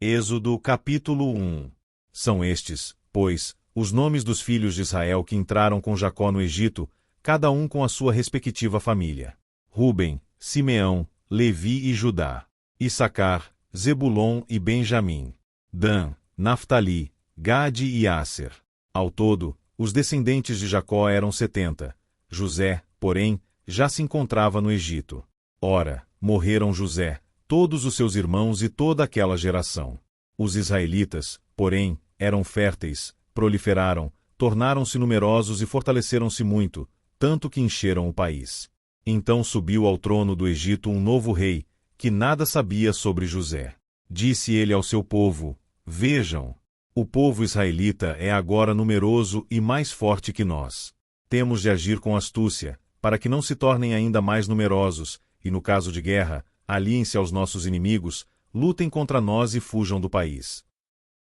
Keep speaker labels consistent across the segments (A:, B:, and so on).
A: Êxodo capítulo 1. São estes, pois, os nomes dos filhos de Israel que entraram com Jacó no Egito, cada um com a sua respectiva família: Rúben, Simeão, Levi e Judá; Issacar, Zebulon e Benjamim; Dan, Naftali, Gade e Asser. Ao todo, os descendentes de Jacó eram 70. José, porém, já se encontrava no Egito. Ora, morreram José, todos os seus irmãos e toda aquela geração. Os israelitas, porém, eram férteis, proliferaram, tornaram-se numerosos e fortaleceram-se muito, tanto que encheram o país. Então subiu ao trono do Egito um novo rei, que nada sabia sobre José. Disse ele ao seu povo: Vejam, o povo israelita é agora numeroso e mais forte que nós. Temos de agir com astúcia, para que não se tornem ainda mais numerosos, e no caso de guerra, aliem-se aos nossos inimigos, lutem contra nós e fujam do país.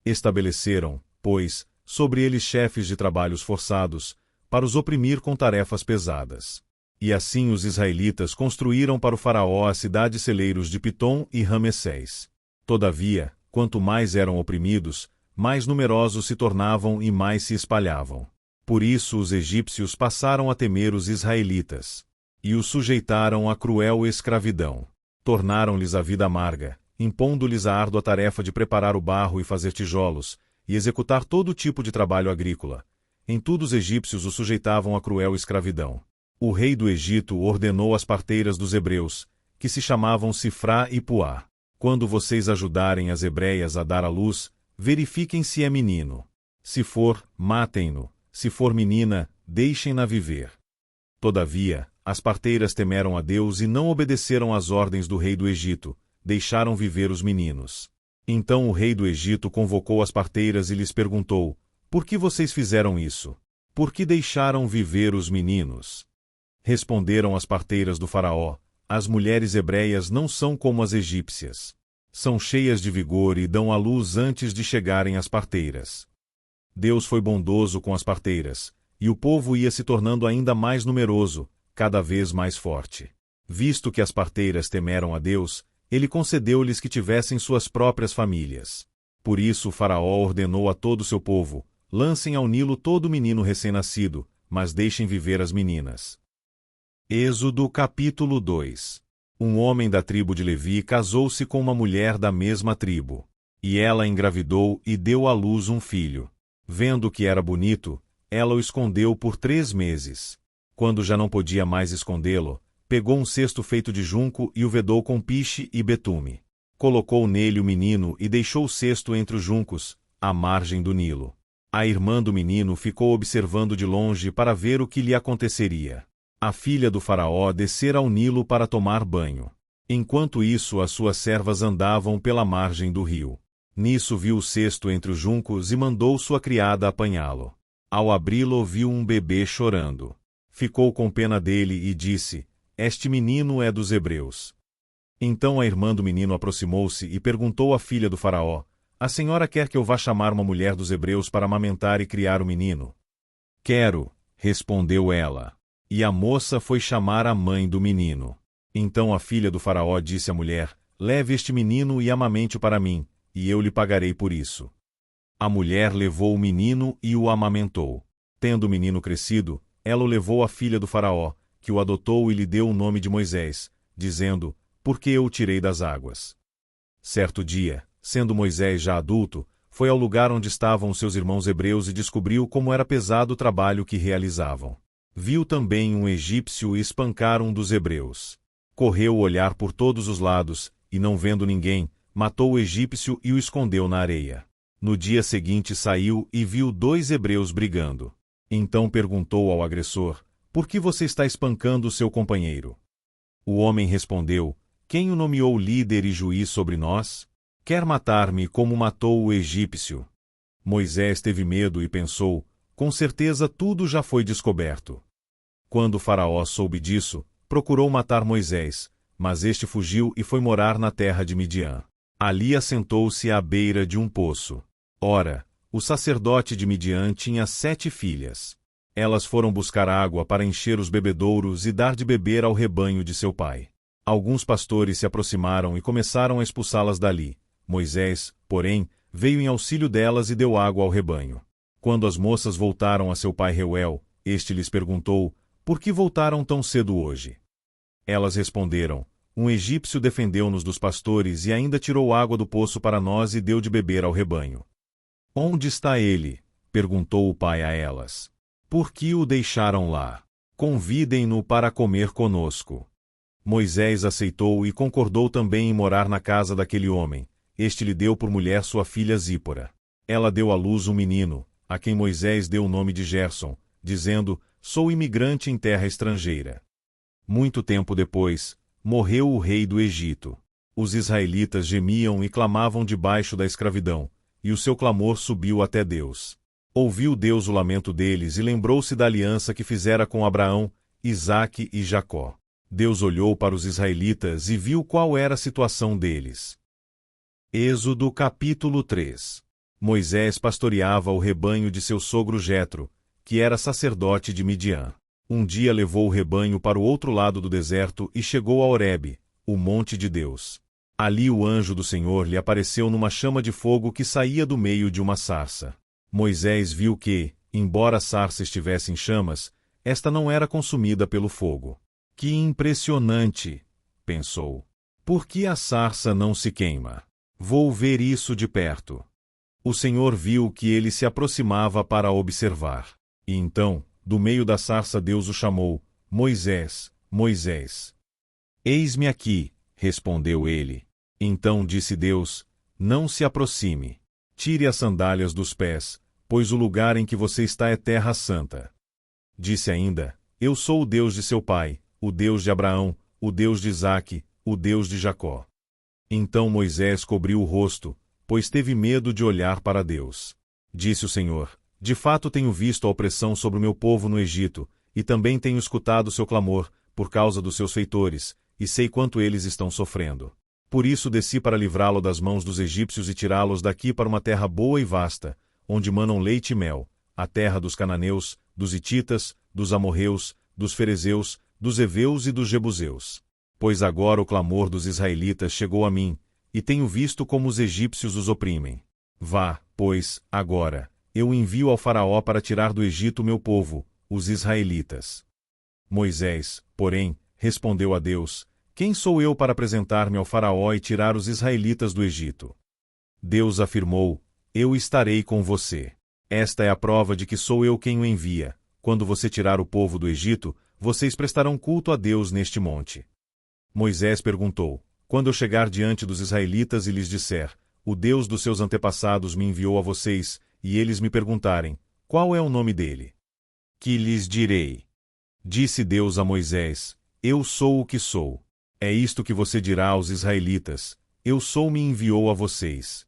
A: Estabeleceram, pois, sobre eles chefes de trabalhos forçados, para os oprimir com tarefas pesadas. E assim os israelitas construíram para o faraó as cidades-celeiros de Pitom e Ramessés. Todavia, quanto mais eram oprimidos, mais numerosos se tornavam e mais se espalhavam. Por isso os egípcios passaram a temer os israelitas, e os sujeitaram à cruel escravidão. Tornaram-lhes a vida amarga, impondo-lhes a árdua tarefa de preparar o barro e fazer tijolos, e executar todo tipo de trabalho agrícola. Em tudo os egípcios os sujeitavam à cruel escravidão. O rei do Egito ordenou às parteiras dos hebreus, que se chamavam Sifrá e Puá: quando vocês ajudarem as hebreias a dar à luz, verifiquem se é menino. Se for, matem-no; se for menina, deixem-na viver. Todavia, as parteiras temeram a Deus e não obedeceram às ordens do rei do Egito, deixaram viver os meninos. Então o rei do Egito convocou as parteiras e lhes perguntou: Por que vocês fizeram isso? Por que deixaram viver os meninos? Responderam as parteiras do faraó: As mulheres hebreias não são como as egípcias. São cheias de vigor e dão à luz antes de chegarem às parteiras. Deus foi bondoso com as parteiras, e o povo ia se tornando ainda mais numeroso, cada vez mais forte. Visto que as parteiras temeram a Deus, ele concedeu-lhes que tivessem suas próprias famílias. Por isso o faraó ordenou a todo o seu povo: lancem ao Nilo todo menino recém-nascido, mas deixem viver as meninas. Êxodo capítulo 2. Um homem da tribo de Levi casou-se com uma mulher da mesma tribo. E ela engravidou e deu à luz um filho. Vendo que era bonito, ela o escondeu por 3 meses. Quando já não podia mais escondê-lo, pegou um cesto feito de junco e o vedou com piche e betume. Colocou nele o menino e deixou o cesto entre os juncos, à margem do Nilo. A irmã do menino ficou observando de longe para ver o que lhe aconteceria. A filha do faraó descera ao Nilo para tomar banho. Enquanto isso, as suas servas andavam pela margem do rio. Nisso viu o cesto entre os juncos e mandou sua criada apanhá-lo. Ao abri-lo, viu um bebê chorando. Ficou com pena dele e disse: Este menino é dos hebreus. Então a irmã do menino aproximou-se e perguntou à filha do faraó: A senhora quer que eu vá chamar uma mulher dos hebreus para amamentar e criar o menino? Quero, respondeu ela. E a moça foi chamar a mãe do menino. Então a filha do faraó disse à mulher: Leve este menino e amamente-o para mim, e eu lhe pagarei por isso. A mulher levou o menino e o amamentou. Tendo o menino crescido, ela o levou à filha do faraó, que o adotou e lhe deu o nome de Moisés, dizendo: Porque eu o tirei das águas. Certo dia, sendo Moisés já adulto, foi ao lugar onde estavam os seus irmãos hebreus e descobriu como era pesado o trabalho que realizavam. Viu também um egípcio espancar um dos hebreus. Correu olhar por todos os lados, e não vendo ninguém, matou o egípcio e o escondeu na areia. No dia seguinte saiu e viu 2 hebreus brigando. Então perguntou ao agressor: Por que você está espancando o seu companheiro? O homem respondeu: Quem o nomeou líder e juiz sobre nós? Quer matar-me como matou o egípcio? Moisés teve medo e pensou: Com certeza tudo já foi descoberto. Quando o faraó soube disso, procurou matar Moisés, mas este fugiu e foi morar na terra de Midian. Ali assentou-se à beira de um poço. Ora, o sacerdote de Midian tinha 7 filhas. Elas foram buscar água para encher os bebedouros e dar de beber ao rebanho de seu pai. Alguns pastores se aproximaram e começaram a expulsá-las dali, Moisés, porém, veio em auxílio delas e deu água ao rebanho. Quando as moças voltaram a seu pai Reuel, este lhes perguntou: por que voltaram tão cedo hoje? Elas responderam: um egípcio defendeu-nos dos pastores e ainda tirou água do poço para nós e deu de beber ao rebanho. Onde está ele? Perguntou o pai a elas. Por que o deixaram lá? Convidem-no para comer conosco. Moisés aceitou e concordou também em morar na casa daquele homem. Este lhe deu por mulher sua filha Zípora. Ela deu à luz um menino, a quem Moisés deu o nome de Gerson, dizendo: sou imigrante em terra estrangeira. Muito tempo depois, morreu o rei do Egito. Os israelitas gemiam e clamavam debaixo da escravidão, e o seu clamor subiu até Deus. Ouviu Deus o lamento deles e lembrou-se da aliança que fizera com Abraão, Isaque e Jacó. Deus olhou para os israelitas e viu qual era a situação deles. Êxodo capítulo 3. Moisés pastoreava o rebanho de seu sogro Jetro, que era sacerdote de Midian. Um dia levou o rebanho para o outro lado do deserto e chegou a Horebe, o monte de Deus. Ali o anjo do Senhor lhe apareceu numa chama de fogo que saía do meio de uma sarça. Moisés viu que, embora a sarça estivesse em chamas, esta não era consumida pelo fogo. Que impressionante! Pensou. Por que a sarça não se queima? Vou ver isso de perto. O Senhor viu que ele se aproximava para observar. E então, do meio da sarça Deus o chamou: Moisés, Moisés. Eis-me aqui, respondeu ele. Então disse Deus: não se aproxime. Tire as sandálias dos pés, pois o lugar em que você está é terra santa. Disse ainda: eu sou o Deus de seu pai, o Deus de Abraão, o Deus de Isaque, o Deus de Jacó. Então Moisés cobriu o rosto, pois teve medo de olhar para Deus. Disse o Senhor: de fato tenho visto a opressão sobre o meu povo no Egito, e também tenho escutado seu clamor, por causa dos seus feitores, e sei quanto eles estão sofrendo. Por isso desci para livrá-lo das mãos dos egípcios e tirá-los daqui para uma terra boa e vasta, onde manam leite e mel, a terra dos cananeus, dos hititas, dos amorreus, dos ferezeus, dos heveus e dos jebuseus. Pois agora o clamor dos israelitas chegou a mim, e tenho visto como os egípcios os oprimem. Vá, pois, agora, eu envio ao faraó para tirar do Egito meu povo, os israelitas. Moisés, porém, respondeu a Deus: quem sou eu para apresentar-me ao faraó e tirar os israelitas do Egito? Deus afirmou: eu estarei com você. Esta é a prova de que sou eu quem o envia. Quando você tirar o povo do Egito, vocês prestarão culto a Deus neste monte. Moisés perguntou: quando eu chegar diante dos israelitas e lhes disser: o Deus dos seus antepassados me enviou a vocês, e eles me perguntarem: qual é o nome dele? Que lhes direi? Disse Deus a Moisés: eu sou o que sou. É isto que você dirá aos israelitas: eu sou me enviou a vocês.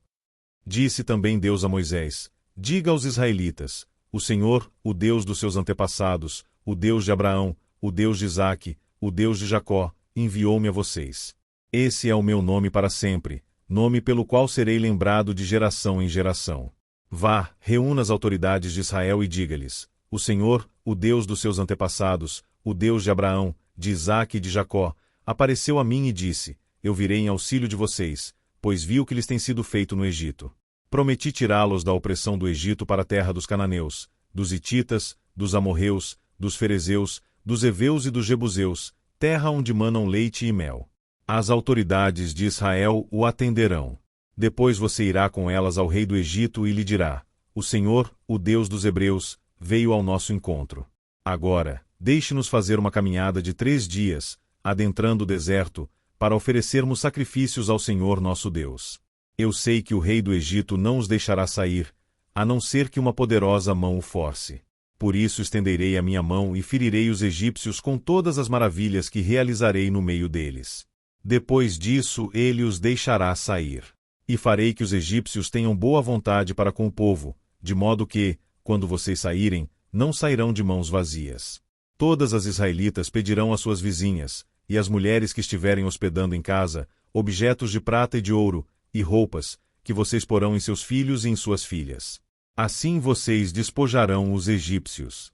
A: Disse também Deus a Moisés: diga aos israelitas: o Senhor, o Deus dos seus antepassados, o Deus de Abraão, o Deus de Isaque, o Deus de Jacó, enviou-me a vocês. Esse é o meu nome para sempre, nome pelo qual serei lembrado de geração em geração. Vá, reúna as autoridades de Israel e diga-lhes: o Senhor, o Deus dos seus antepassados, o Deus de Abraão, de Isaque e de Jacó, apareceu a mim e disse: eu virei em auxílio de vocês, pois vi o que lhes tem sido feito no Egito. Prometi tirá-los da opressão do Egito para a terra dos cananeus, dos hititas, dos amorreus, dos ferezeus, dos heveus e dos jebuseus, terra onde manam leite e mel. As autoridades de Israel o atenderão. Depois você irá com elas ao rei do Egito e lhe dirá: o Senhor, o Deus dos hebreus, veio ao nosso encontro. Agora, deixe-nos fazer uma caminhada de 3 dias, adentrando o deserto, para oferecermos sacrifícios ao Senhor nosso Deus. Eu sei que o rei do Egito não os deixará sair, a não ser que uma poderosa mão o force. Por isso estenderei a minha mão e ferirei os egípcios com todas as maravilhas que realizarei no meio deles. Depois disso ele os deixará sair. E farei que os egípcios tenham boa vontade para com o povo, de modo que, quando vocês saírem, não sairão de mãos vazias. Todas as israelitas pedirão às suas vizinhas, e às mulheres que estiverem hospedando em casa, objetos de prata e de ouro, e roupas, que vocês porão em seus filhos e em suas filhas. Assim vocês despojarão os egípcios.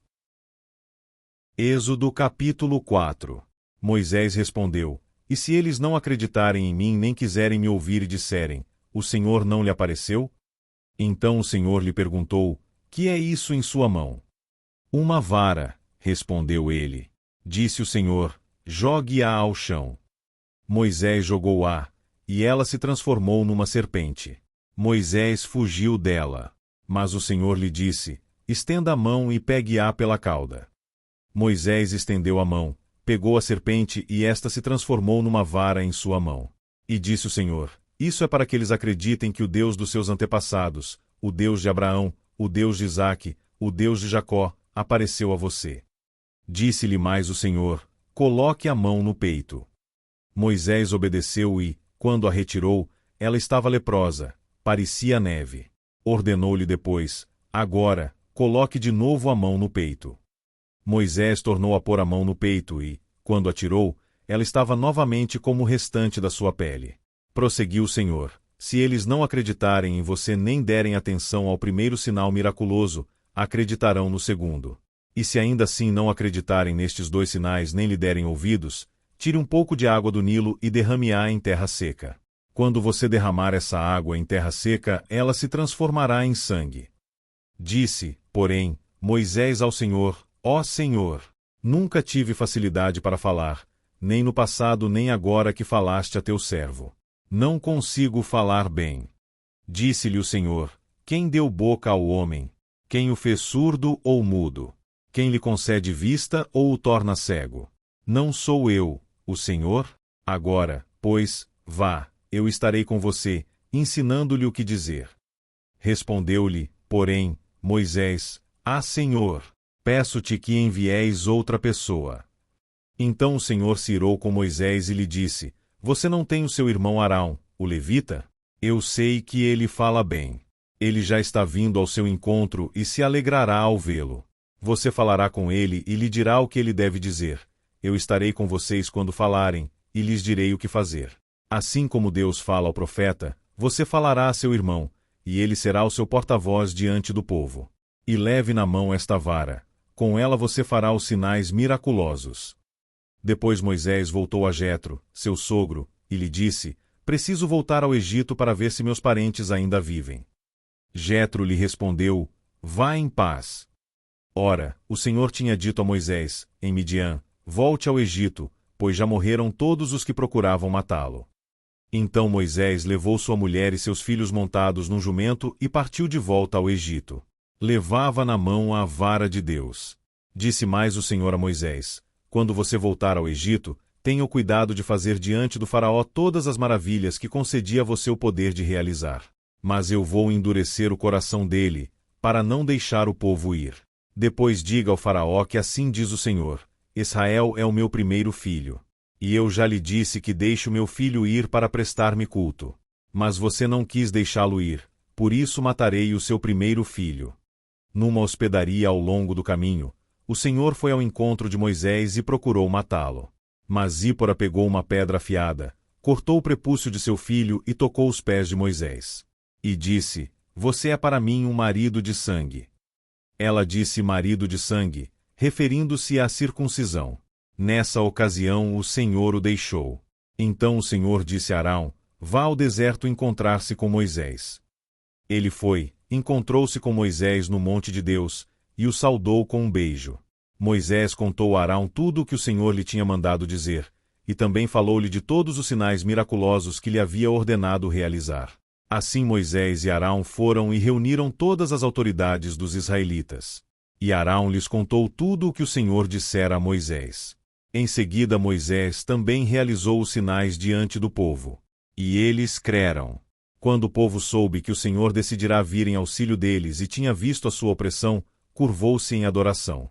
A: Êxodo capítulo 4. Moisés respondeu: e se eles não acreditarem em mim nem quiserem me ouvir e disserem: o Senhor não lhe apareceu? Então o Senhor lhe perguntou: que é isso em sua mão? Uma vara, respondeu ele. Disse o Senhor: jogue-a ao chão. Moisés jogou-a, e ela se transformou numa serpente. Moisés fugiu dela. Mas o Senhor lhe disse: estenda a mão e pegue-a pela cauda. Moisés estendeu a mão, pegou a serpente e esta se transformou numa vara em sua mão. E disse o Senhor: isso é para que eles acreditem que o Deus dos seus antepassados, o Deus de Abraão, o Deus de Isaque, o Deus de Jacó, apareceu a você. Disse-lhe mais o Senhor: coloque a mão no peito. Moisés obedeceu e, quando a retirou, ela estava leprosa, parecia neve. Ordenou-lhe depois: agora, coloque de novo a mão no peito. Moisés tornou a pôr a mão no peito e, quando a tirou, ela estava novamente como o restante da sua pele. Prosseguiu o Senhor: se eles não acreditarem em você nem derem atenção ao primeiro sinal miraculoso, acreditarão no segundo. E se ainda assim não acreditarem nestes 2 sinais nem lhe derem ouvidos, tire um pouco de água do Nilo e derrame-a em terra seca. Quando você derramar essa água em terra seca, ela se transformará em sangue. Disse, porém, Moisés ao Senhor: ó Senhor, nunca tive facilidade para falar, nem no passado nem agora que falaste a teu servo. Não consigo falar bem. Disse-lhe o Senhor: quem deu boca ao homem? Quem o fez surdo ou mudo? Quem lhe concede vista ou o torna cego? Não sou eu, o Senhor? Agora, pois, vá, eu estarei com você, ensinando-lhe o que dizer. Respondeu-lhe, porém, Moisés: ah, Senhor, peço-te que envieis outra pessoa. Então o Senhor se irou com Moisés e lhe disse: você não tem o seu irmão Arão, o levita? Eu sei que ele fala bem. Ele já está vindo ao seu encontro e se alegrará ao vê-lo. Você falará com ele e lhe dirá o que ele deve dizer. Eu estarei com vocês quando falarem, e lhes direi o que fazer. Assim como Deus fala ao profeta, você falará a seu irmão, e ele será o seu porta-voz diante do povo. E leve na mão esta vara. Com ela você fará os sinais miraculosos. Depois Moisés voltou a Jetro, seu sogro, e lhe disse: preciso voltar ao Egito para ver se meus parentes ainda vivem. Jetro lhe respondeu: vá em paz. Ora, o Senhor tinha dito a Moisés, em Midian: volte ao Egito, pois já morreram todos os que procuravam matá-lo. Então Moisés levou sua mulher e seus filhos montados num jumento e partiu de volta ao Egito. Levava na mão a vara de Deus. Disse mais o Senhor a Moisés: quando você voltar ao Egito, tenha o cuidado de fazer diante do faraó todas as maravilhas que concedi a você o poder de realizar. Mas eu vou endurecer o coração dele, para não deixar o povo ir. Depois diga ao faraó que assim diz o Senhor: Israel é o meu primeiro filho. E eu já lhe disse que deixe o meu filho ir para prestar-me culto. Mas você não quis deixá-lo ir, por isso matarei o seu primeiro filho. Numa hospedaria ao longo do caminho, o Senhor foi ao encontro de Moisés e procurou matá-lo. Mas Zípora pegou uma pedra afiada, cortou o prepúcio de seu filho e tocou os pés de Moisés. E disse: você é para mim um marido de sangue. Ela disse marido de sangue, referindo-se à circuncisão. Nessa ocasião o Senhor o deixou. Então o Senhor disse a Arão: vá ao deserto encontrar-se com Moisés. Ele foi, encontrou-se com Moisés no monte de Deus, e o saudou com um beijo. Moisés contou a Arão tudo o que o Senhor lhe tinha mandado dizer, e também falou-lhe de todos os sinais miraculosos que lhe havia ordenado realizar. Assim Moisés e Arão foram e reuniram todas as autoridades dos israelitas. E Arão lhes contou tudo o que o Senhor dissera a Moisés. Em seguida Moisés também realizou os sinais diante do povo. E eles creram. Quando o povo soube que o Senhor decidira vir em auxílio deles e tinha visto a sua opressão, curvou-se em adoração.